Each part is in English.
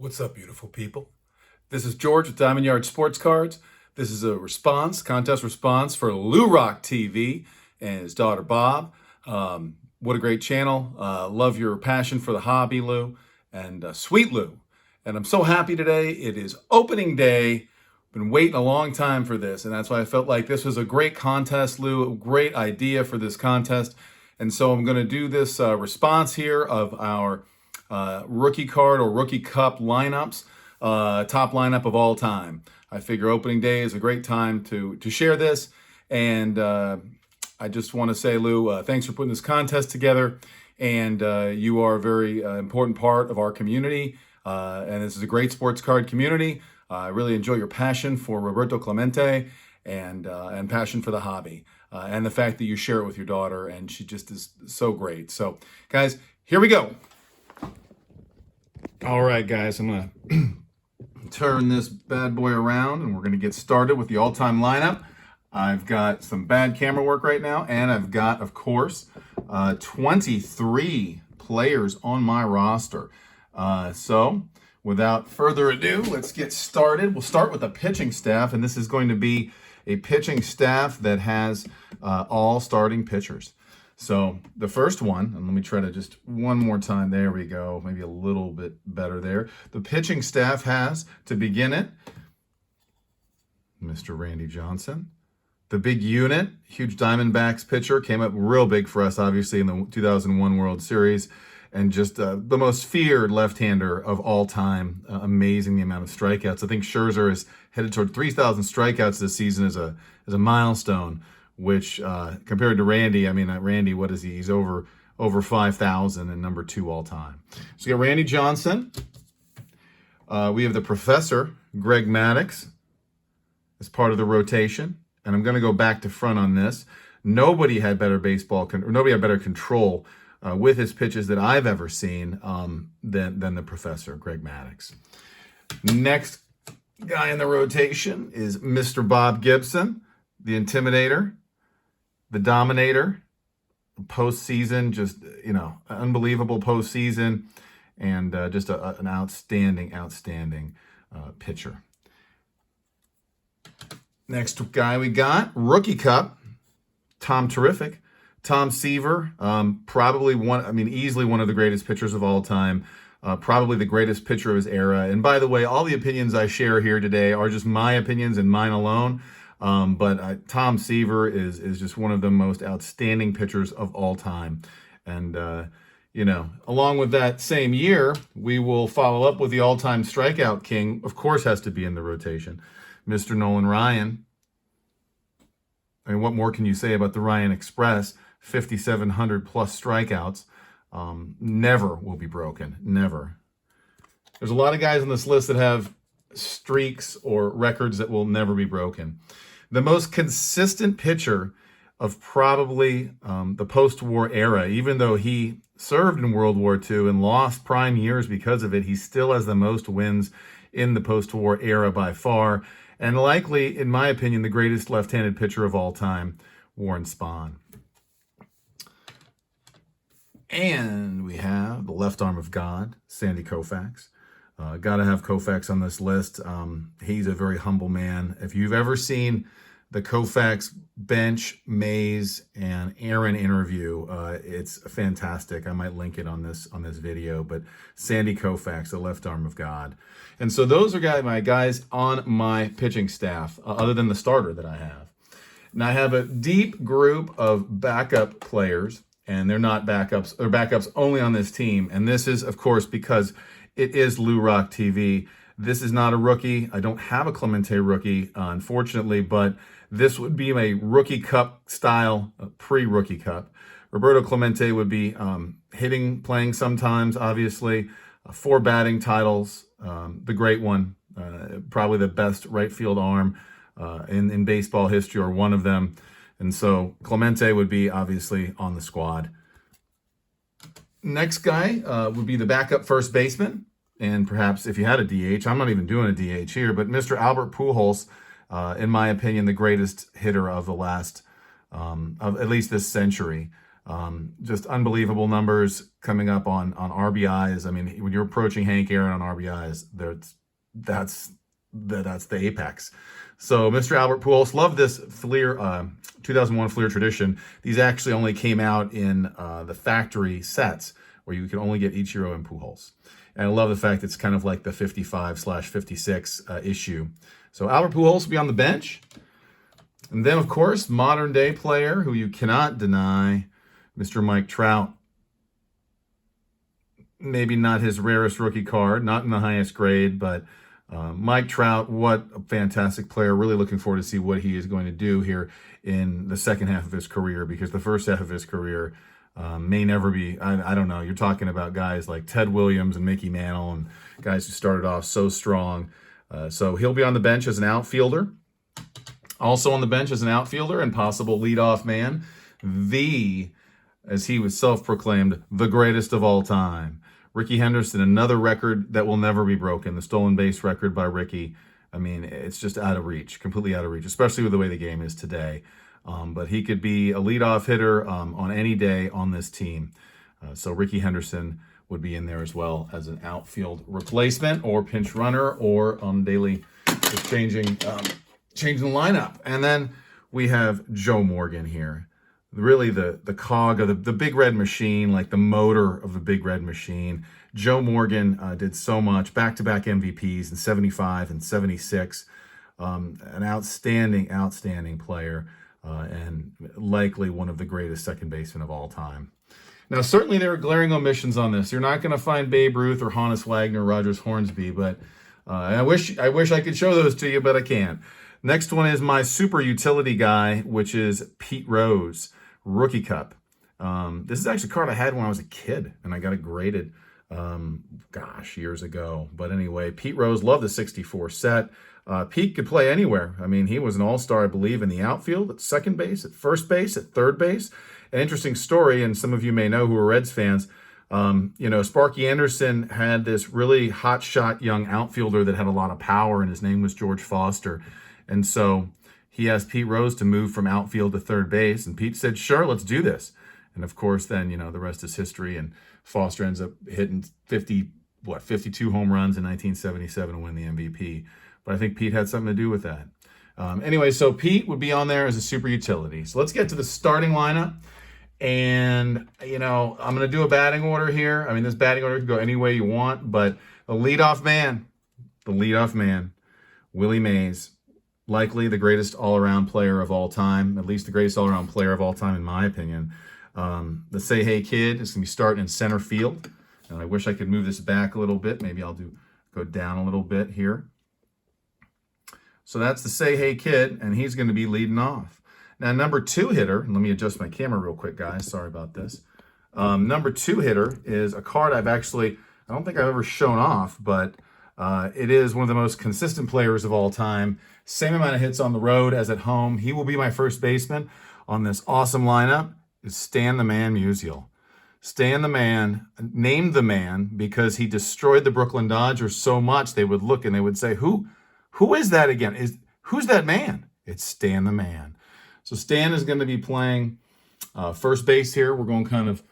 What's up, beautiful people? This is George with Diamondyard Sportscards. This is a contest response for LouRok TV and his daughter Bob. What a great channel. Love your passion for the hobby, Lou, and sweet Lou. And I'm so happy today. It is opening day. Been waiting a long time for this, and that's why I felt like this was a great contest, Lou, a great idea for this contest. And so I'm going to do this response here of our rookie card or rookie cup lineups, top lineup of all time. I figure opening day is a great time to share this. And I just want to say, Lou, thanks for putting this contest together. And you are a very important part of our community. And this is a great sports card community. I really enjoy your passion for Roberto Clemente and passion for the hobby. And the fact that you share it with your daughter, and she just is so great. So, guys, here we go. All right, guys, I'm going to turn this bad boy around, and we're going to get started with the all-time lineup. I've got some bad camera work right now, and I've got, of course, 23 players on my roster. So, without further ado, let's get started. We'll start with the pitching staff, and this is going to be a pitching staff that has all starting pitchers. So the first one, and let me try to just one more time. There we go. Maybe a little bit better there. The pitching staff has, to begin it, Mr. Randy Johnson. The big unit, huge Diamondbacks pitcher, came up real big for us, obviously, in the 2001 World Series. And just the most feared left-hander of all time. Amazing the amount of strikeouts. I think Scherzer is headed toward 3,000 strikeouts this season as a milestone, which compared to Randy, I mean, Randy, what is he? He's over 5,000 and number 2 all time. So we got Randy Johnson. We have the Professor, Greg Maddux, as part of the rotation. And I'm going to go back to front on this. Nobody had better nobody had better control with his pitches that I've ever seen than the Professor, Greg Maddux. Next guy in the rotation is Mr. Bob Gibson, the Intimidator, the Dominator, postseason, just, unbelievable postseason, and just an outstanding pitcher. Next guy we got, Rookie Cup, Tom Terrific. Tom Seaver, easily one of the greatest pitchers of all time, probably the greatest pitcher of his era. And by the way, all the opinions I share here today are just my opinions and mine alone. But Tom Seaver is just one of the most outstanding pitchers of all time. And, along with that same year, we will follow up with the all-time strikeout king, of course, has to be in the rotation, Mr. Nolan Ryan. I mean, what more can you say about the Ryan Express? 5,700 plus strikeouts. Never will be broken. Never. There's a lot of guys on this list that have streaks or records that will never be broken. The most consistent pitcher of probably the post-war era, even though he served in World War II and lost prime years because of it, he still has the most wins in the post-war era by far. And likely, in my opinion, the greatest left-handed pitcher of all time, Warren Spahn. And we have the left arm of God, Sandy Koufax. Got to have Koufax on this list. He's a very humble man. If you've ever seen the Koufax bench, Mays, and Aaron interview, it's fantastic. I might link it on this video. But Sandy Koufax, the left arm of God. And so those are my guys on my pitching staff, other than the starter that I have. Now I have a deep group of backup players. And they're not backups, they're backups only on this team. And this is, of course, because it is LouRok TV. This is not a rookie. I don't have a Clemente rookie, unfortunately, but this would be a rookie cup style, pre-rookie cup. Roberto Clemente would be hitting, playing sometimes, obviously. 4 batting titles, the great one, probably the best right field arm in baseball history, or one of them. And so Clemente would be obviously on the squad. Next guy would be the backup first baseman. And perhaps if you had a DH, I'm not even doing a DH here, but Mr. Albert Pujols, in my opinion, the greatest hitter of the last, of at least this century. Just unbelievable numbers coming up on RBIs. I mean, when you're approaching Hank Aaron on RBIs, that's the apex. So Mr. Albert Pujols, love this Fleer 2001 Fleer tradition. These actually only came out in the factory sets where you can only get Ichiro and Pujols. And I love the fact it's kind of like the 55/56 issue. So Albert Pujols will be on the bench. And then, of course, modern day player who you cannot deny, Mr. Mike Trout. Maybe not his rarest rookie card, not in the highest grade, but Mike Trout, what a fantastic player. Really looking forward to see what he is going to do here in the second half of his career, because the first half of his career may never be, I don't know, you're talking about guys like Ted Williams and Mickey Mantle and guys who started off so strong. So he'll be on the bench as an outfielder. Also on the bench as an outfielder and possible leadoff man, as he was self-proclaimed, the greatest of all time. Rickey Henderson, another record that will never be broken, the stolen base record by Rickey. I mean, it's just out of reach, completely out of reach, especially with the way the game is today. But he could be a leadoff hitter on any day on this team. So Rickey Henderson would be in there as well as an outfield replacement or pinch runner or on daily, just changing the lineup. And then we have Joe Morgan here. Really the cog of the Big Red Machine, like the motor of the Big Red Machine. Joe Morgan did so much, back-to-back MVPs in 75 and 76. An outstanding player, and likely one of the greatest second basemen of all time. Now, certainly there are glaring omissions on this. You're not going to find Babe Ruth or Honus Wagner or Rogers Hornsby, but I wish I could show those to you, but I can't. Next one is my super utility guy, which is Pete Rose, Rookie Cup. This is actually a card I had when I was a kid, and I got it graded, years ago. But anyway, Pete Rose, loved the 64 set. Pete could play anywhere. I mean, he was an all-star, I believe, in the outfield, at second base, at first base, at third base. An interesting story, and some of you may know who are Reds fans, Sparky Anderson had this really hot-shot young outfielder that had a lot of power, and his name was George Foster. And so he asked Pete Rose to move from outfield to third base, and Pete said, sure, let's do this. And of course, then, the rest is history, and Foster ends up hitting 52 home runs in 1977 to win the MVP. But I think Pete had something to do with that. Anyway, so Pete would be on there as a super utility. So let's get to the starting lineup. And, I'm going to do a batting order here. I mean, this batting order can go any way you want, but the leadoff man, Willie Mays, likely the greatest all-around player of all time, at least the greatest all-around player of all time, in my opinion. The Say Hey Kid is going to be starting in center field. And I wish I could move this back a little bit. Maybe I'll go down a little bit here. So that's the Say Hey Kid, and he's going to be leading off. Now, number 2 hitter, let me adjust my camera real quick, guys. Sorry about this. Number 2 hitter is a card I don't think I've ever shown off, but it is one of the most consistent players of all time. Same amount of hits on the road as at home. He will be my first baseman on this awesome lineup. Is Stan the Man Musial. Stan the Man, named the man because he destroyed the Brooklyn Dodgers so much they would look and they would say, who is that again? Who's that man? It's Stan the Man. So Stan is going to be playing first base here. We're going kind of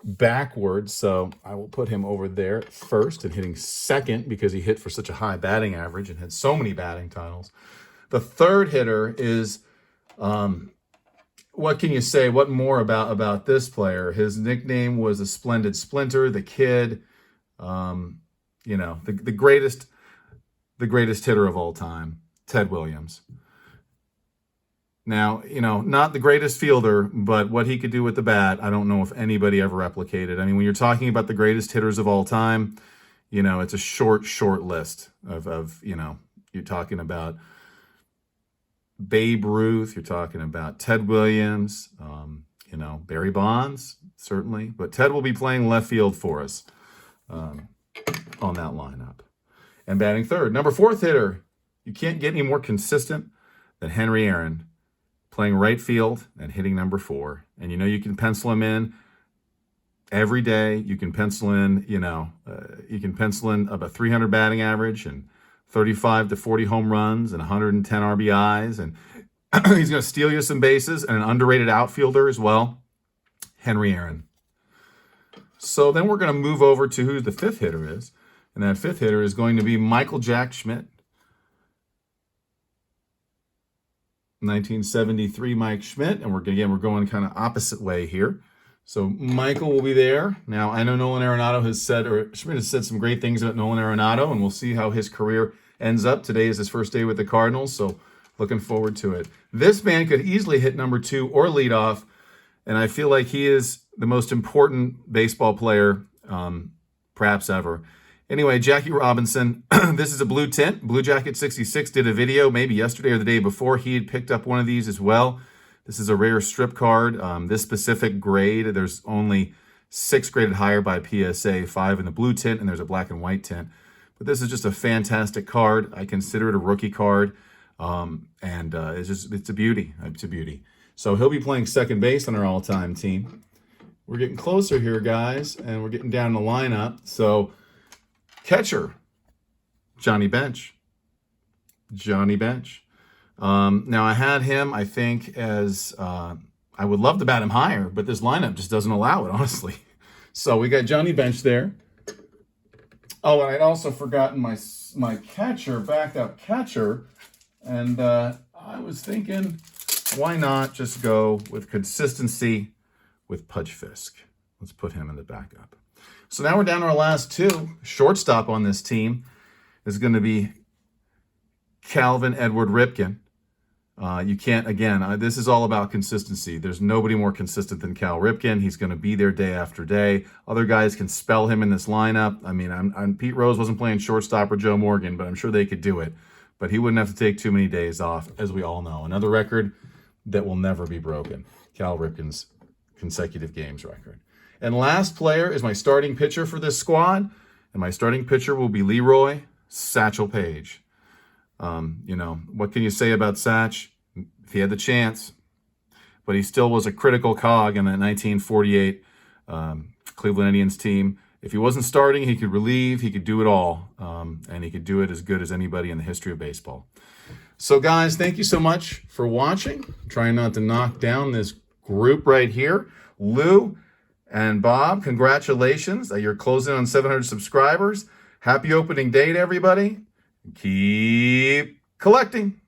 backwards, so I will put him over there at first and hitting second because he hit for such a high batting average and had so many batting titles. The third hitter is, what can you say? What more about this player? His nickname was a Splendid Splinter, the Kid. The greatest hitter of all time, Ted Williams. Now, not the greatest fielder, but what he could do with the bat, I don't know if anybody ever replicated. I mean, when you're talking about the greatest hitters of all time, it's a short list of you're talking about Babe Ruth, you're talking about Ted Williams, Barry Bonds, certainly. But Ted will be playing left field for us on that lineup. And batting third. Number 4th hitter, you can't get any more consistent than Henry Aaron, playing right field and hitting number 4. And you can pencil him in every day. You can pencil in, about 300 batting average and 35 to 40 home runs and 110 RBIs. And he's going to steal you some bases, and an underrated outfielder as well. Henry Aaron. So then we're going to move over to who the fifth hitter is. And that fifth hitter is going to be Michael Jack Schmidt. 1973 Mike Schmidt. And we're going kind of opposite way here. So Michael will be there. Now, I know Nolan Arenado Schmidt has said some great things about Nolan Arenado, and we'll see how his career ends up. Today is his first day with the Cardinals, so looking forward to it. This man could easily hit number 2 or lead off, and I feel like he is the most important baseball player perhaps ever. Anyway, Jackie Robinson, this is a blue tint. Blue Jacket 66 did a video maybe yesterday or the day before. He had picked up one of these as well. This is a rare strip card. This specific grade, there's only 6 graded higher by PSA, 5 in the blue tint, and there's a black and white tint. But this is just a fantastic card. I consider it a rookie card, it's a beauty. It's a beauty. So he'll be playing second base on our all-time team. We're getting closer here, guys, and we're getting down the lineup. So catcher, Johnny Bench. Johnny Bench. Now, I had him, I think, as I would love to bat him higher, but this lineup just doesn't allow it, honestly. So we got Johnny Bench there. Oh, and I'd also forgotten my catcher, backup catcher. And I was thinking, why not just go with consistency with Pudge Fisk? Let's put him in the backup. So now we're down to our last 2. Shortstop on this team is going to be Calvin Edward Ripken. You can't, again, this is all about consistency. There's nobody more consistent than Cal Ripken. He's going to be there day after day. Other guys can spell him in this lineup. I mean, Pete Rose wasn't playing shortstop or Joe Morgan, but I'm sure they could do it. But he wouldn't have to take too many days off, as we all know. Another record that will never be broken. Cal Ripken's consecutive games record. And last player is my starting pitcher for this squad. And my starting pitcher will be Leroy Satchel Paige. What can you say about Satch? If he had the chance, but he still was a critical cog in that 1948 Cleveland Indians team. If he wasn't starting, he could relieve, he could do it all, and he could do it as good as anybody in the history of baseball. So, guys, thank you so much for watching. I'm trying not to knock down this group right here. Lou and Bob, congratulations. You're closing on 700 subscribers. Happy opening day to everybody. Keep collecting.